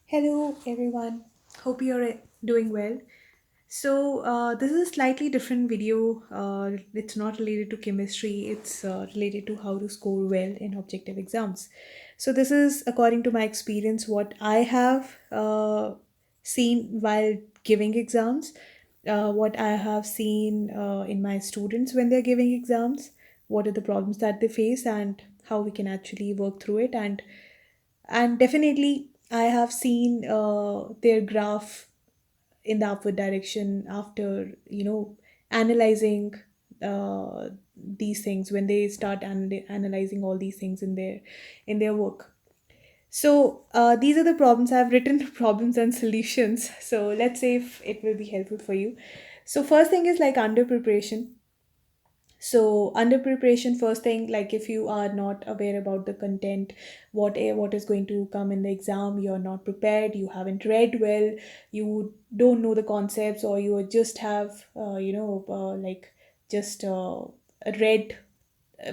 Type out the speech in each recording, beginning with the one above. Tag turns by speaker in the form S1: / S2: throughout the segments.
S1: Hello, everyone. Hope you're doing well. This is a slightly different video. It's not related to chemistry, it's related to how to score well in objective exams. So, this is according to my experience, what I have seen while giving exams, what I have seen in my students when they're giving exams, what are the problems that they face, and how we can actually work through it. And definitely I have seen their graph in the upward direction after analyzing these things when they start analyzing all these things in their work. So these are the problems I've written. Problems and solutions, so let's say if it will be helpful for you. So first thing is like under preparation. So under preparation, first thing, like if you are not aware about the content, what is going to come in the exam, you're not prepared, you haven't read well, you don't know the concepts, or you just have like just read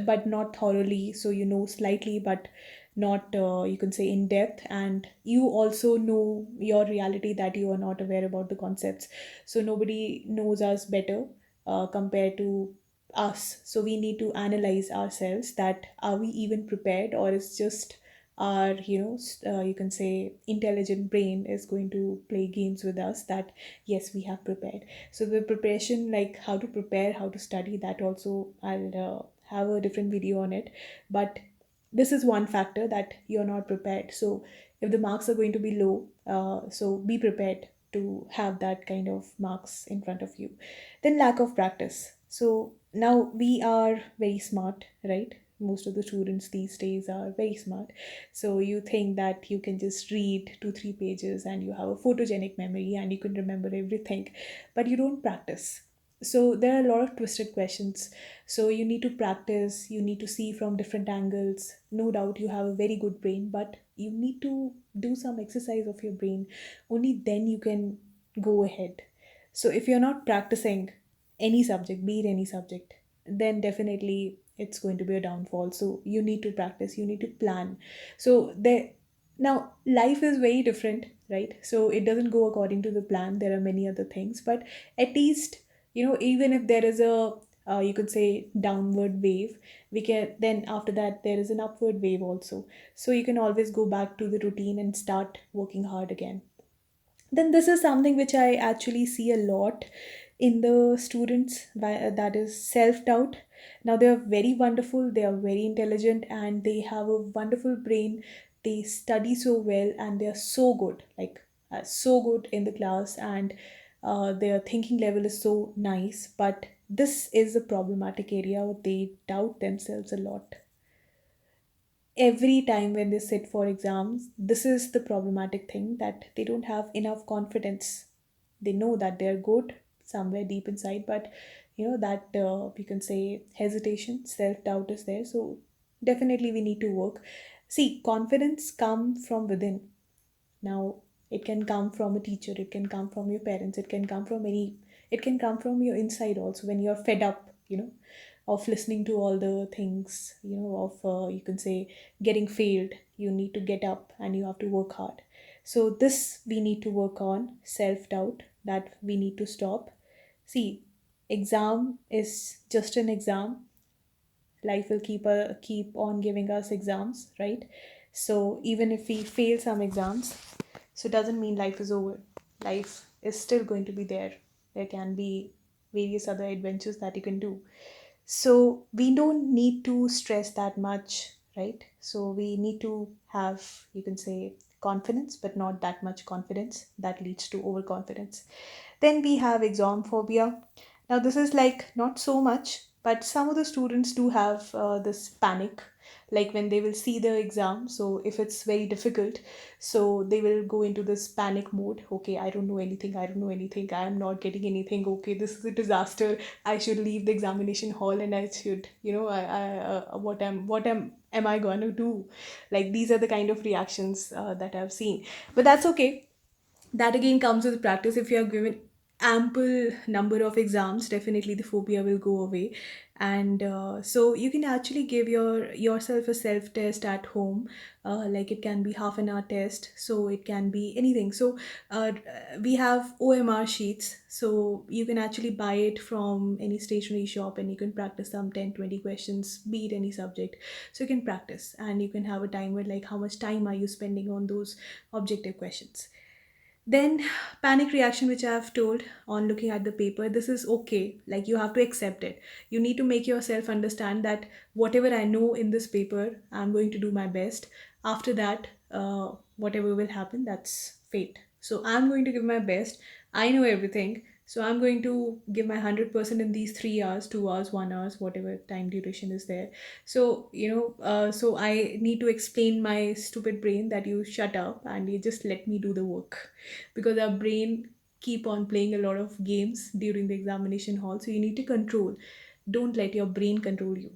S1: but not thoroughly, so you know slightly but not you can say in depth, and you also know your reality that you are not aware about the concepts. So nobody knows us better compared to us, so we need to analyze ourselves, that are we even prepared, or is just our you can say intelligent brain is going to play games with us, that yes, we have prepared. So the preparation, like how to prepare, how to study, that also I'll have a different video on it. But this is one factor, that you're not prepared. So if the marks are going to be low, so be prepared to have that kind of marks in front of you. Then lack of practice. So now we are very smart, right? Most of the students these days are very smart. So you think that you can just read 2 3 pages and you have a photogenic memory and you can remember everything, but you don't practice. So there are a lot of twisted questions. So you need to practice, you need to see from different angles. No doubt you have a very good brain, but you need to do some exercise of your brain. Only then you can go ahead. So if you're not practicing any subject, be it any subject, then definitely it's going to be a downfall. So you need to practice, you need to plan. So there, now life is very different, right? So it doesn't go according to the plan. There are many other things, but at least even if there is a you could say downward wave, we can then after that there is an upward wave also. So you can always go back to the routine and start working hard again. Then this is something which I actually see a lot in the students, that is self doubt. Now they are very wonderful, they are very intelligent, and they have a wonderful brain. They study so well and they are so good, like so good in the class, and their thinking level is so nice. But this is a problematic area. They doubt themselves a lot every time when they sit for exams. This is the problematic thing, that they don't have enough confidence. They know that they're good somewhere deep inside, but that you can say hesitation, self doubt is there. So definitely we need to work. See, confidence come from within. Now it can come from a teacher, it can come from your parents, it can come from any, it can come from your inside also, when you're fed up, of listening to all the things, of you can say getting failed. You need to get up and you have to work hard. So this we need to work on, self doubt, that we need to stop. See, exam is just an exam. Life will keep on giving us exams, right? So even if we fail some exams, so it doesn't mean life is over. Life is still going to be there. There can be various other adventures that you can do. So we don't need to stress that much, right? So we need to have, you can say, confidence, but not that much confidence that leads to overconfidence. Then we have exam phobia. Now this is like not so much, but some of the students do have this panic, like when they will see the exam. So if it's very difficult, so they will go into this panic mode. Okay, I don't know anything, I don't know anything, I am not getting anything, okay, this is a disaster, I should leave the examination hall, and I should, what am I going to do? Like these are the kind of reactions that I've seen. But that's okay. That again comes with practice. If you are given ample number of exams, definitely the phobia will go away. And so you can actually give yourself a self test at home. Like it can be half an hour test, so it can be anything. So uh, we have OMR sheets, so you can actually buy it from any stationery shop, and you can practice some 10-20 questions, be it any subject. So you can practice, and you can have a timer, like how much time are you spending on those objective questions. Then panic reaction, which I have told on looking at the paper, this is okay. Like you have to accept it. You need to make yourself understand that whatever I know in this paper, I'm going to do my best. After that, whatever will happen, that's fate. So I'm going to give my best. I know everything. So I'm going to give my 100% in these 3 hours, 2 hours, 1 hours, whatever time duration is there. So so I need to explain my stupid brain that you shut up and you just let me do the work, because our brain keep on playing a lot of games during the examination hall, so you need to control. Don't let your brain control you.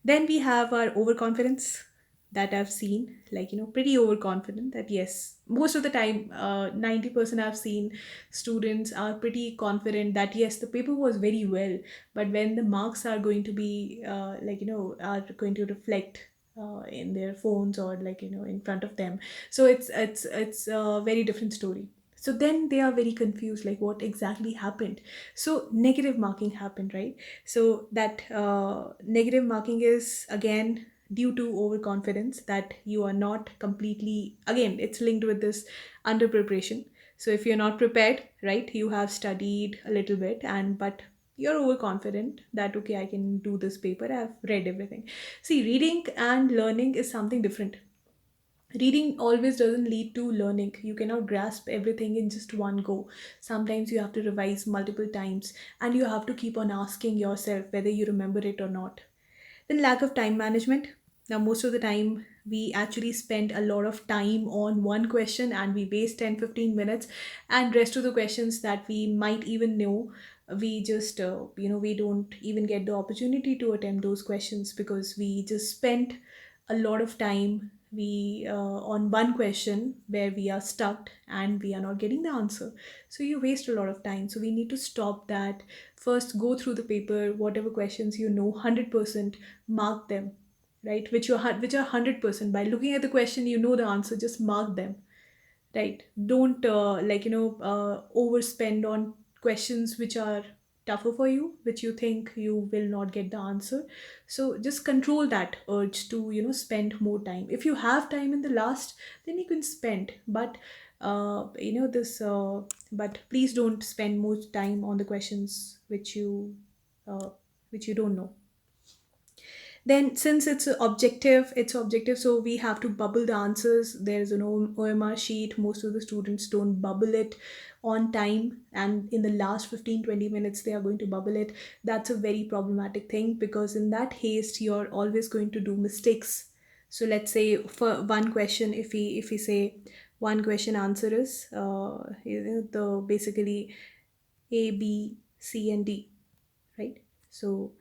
S1: Then we have our overconfidence that I've seen, like, pretty overconfident that yes, most of the time, 90% I've seen students are pretty confident that yes, the paper was very well, but when the marks are going to be, are going to reflect in their phones or like, in front of them. So it's a very different story. So then they are very confused, like what exactly happened. So negative marking happened, right? So that negative marking is again due to overconfidence, that you are not completely, again it's linked with this under preparation. So if you're not prepared, right, you have studied a little bit, and but you're overconfident that okay, I can do this paper, I've read everything. See, reading and learning is something different. Reading always doesn't lead to learning. You cannot grasp everything in just one go. Sometimes you have to revise multiple times, and you have to keep on asking yourself whether you remember it or not. Then lack of time management. Now most of the time we actually spend a lot of time on one question and we waste 10-15 minutes, and rest of the questions that we might even know, we just we don't even get the opportunity to attempt those questions because we just spent a lot of time we on one question where we are stuck and we are not getting the answer. So you waste a lot of time, so we need to stop that. First go through the paper, whatever questions you know 100%, mark them, right, which are 100%. By looking at the question, you know the answer, just mark them, right? Don't overspend on questions which are tougher for you, which you think you will not get the answer. So just control that urge to spend more time. If you have time in the last, then you can spend, but this but please don't spend more time on the questions uh, which you don't know. Then since it's objective, so we have to bubble the answers. There's an OMR sheet. Most of the students don't bubble it on time, and in the last 15-20 minutes they are going to bubble it. That's a very problematic thing, because in that haste you're always going to do mistakes. So let's say for one question, if we say one question answer is the basically A, B, C, and D, right? So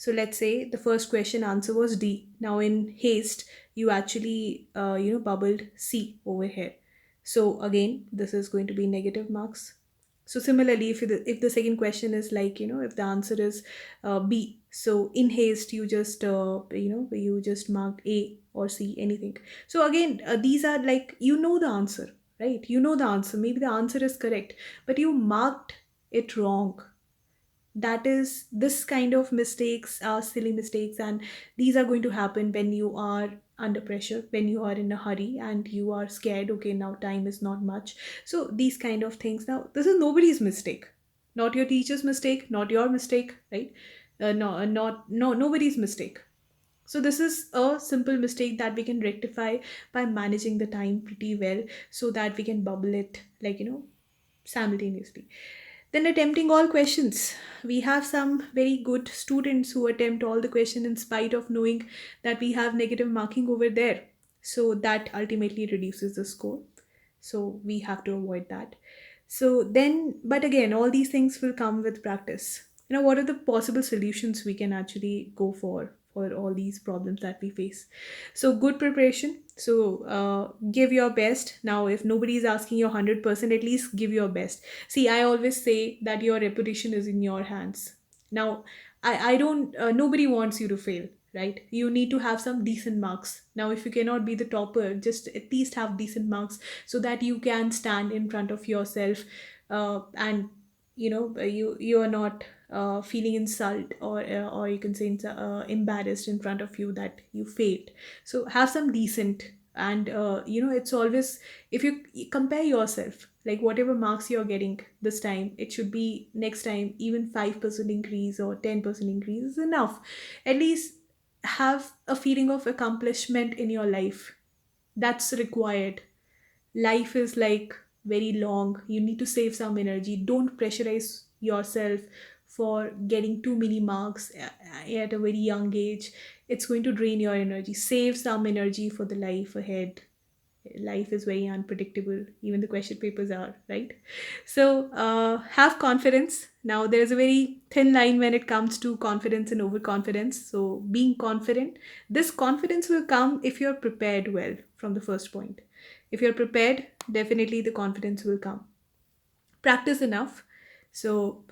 S1: let's say the first question answer was D. Now in haste, you actually bubbled C over here. So again, this is going to be negative marks. So similarly, if the second question is like if the answer is B, so in haste you just you just marked A or C, anything. So again, these are like the answer, right? You know the answer. Maybe the answer is correct, but you marked it wrong. That is, this kind of mistakes are silly mistakes, and these are going to happen when you are under pressure, when you are in a hurry and you are scared, okay, now time is not much. So these kind of things, now this is nobody's mistake, not your teacher's mistake, not your mistake, right? No, not no nobody's mistake. So this is a simple mistake that we can rectify by managing the time pretty well, so that we can bubble it like simultaneously. Then attempting all questions. We have some very good students who attempt all the question in spite of knowing that we have negative marking over there. So that ultimately reduces the score. So we have to avoid that. So then, but again, all these things will come with practice. What are the possible solutions we can actually go for for all these problems that we face. So good preparation. So give your best. Now if nobody is asking you 100%, at least give your best. See, I always say that your reputation is in your hands. Now I don't nobody wants you to fail, right? You need to have some decent marks. Now if you cannot be the topper, just at least have decent marks so that you can stand in front of yourself, and you are not feeling insult, or you can say embarrassed in front of you that you failed. So have some decent, and it's always, if you compare yourself, like whatever marks you're getting this time, it should be next time even 5% increase or 10% increase is enough. At least have a feeling of accomplishment in your life. That's required. Life is like very long. You need to save some energy. Don't pressurize yourself for getting too many marks at a very young age. It's going to drain your energy. Save some energy for the life ahead. Life is very unpredictable. Even the question papers are, right? So have confidence. Now there's a very thin line when it comes to confidence and overconfidence. So being confident, this confidence will come if you're prepared well from the first point. If you're prepared, definitely the confidence will come. Practice enough. So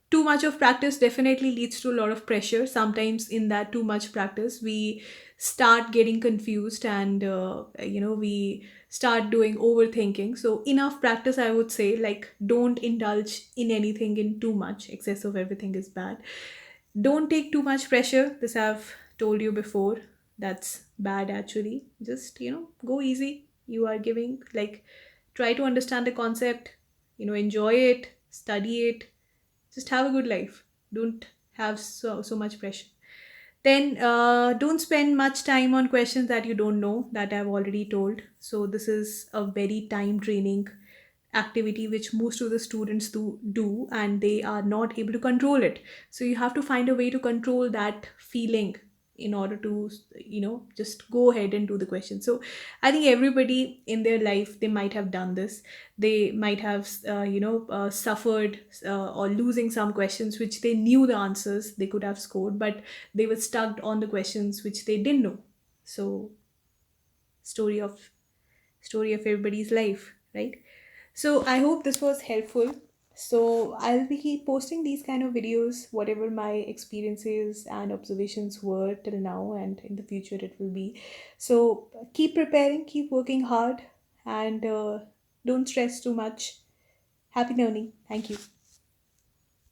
S1: too much of practice definitely leads to a lot of pressure. Sometimes in that too much practice, we start getting confused, and we start doing overthinking. So enough practice, I would say. Like, don't indulge in anything in too much. Excess of everything is bad. Don't take too much pressure. This I've told you before. That's bad actually. Just, go easy. You are giving, like, try to understand the concept, enjoy it, study it, just have a good life. Don't have so much pressure. Then don't spend much time on questions that you don't know, that I've already told. So this is a very time draining activity which most of the students do, and they are not able to control it. So you have to find a way to control that feeling in order to just go ahead and do the question. So I think everybody in their life, they might have done this. They might have suffered or losing some questions which they knew the answers, they could have scored, but they were stuck on the questions which they didn't know. So story of everybody's life, right? So I hope this was helpful. So I'll be posting these kind of videos, whatever my experiences and observations were till now, and in the future it will be. So keep preparing, keep working hard, and don't stress too much. Happy learning. Thank you.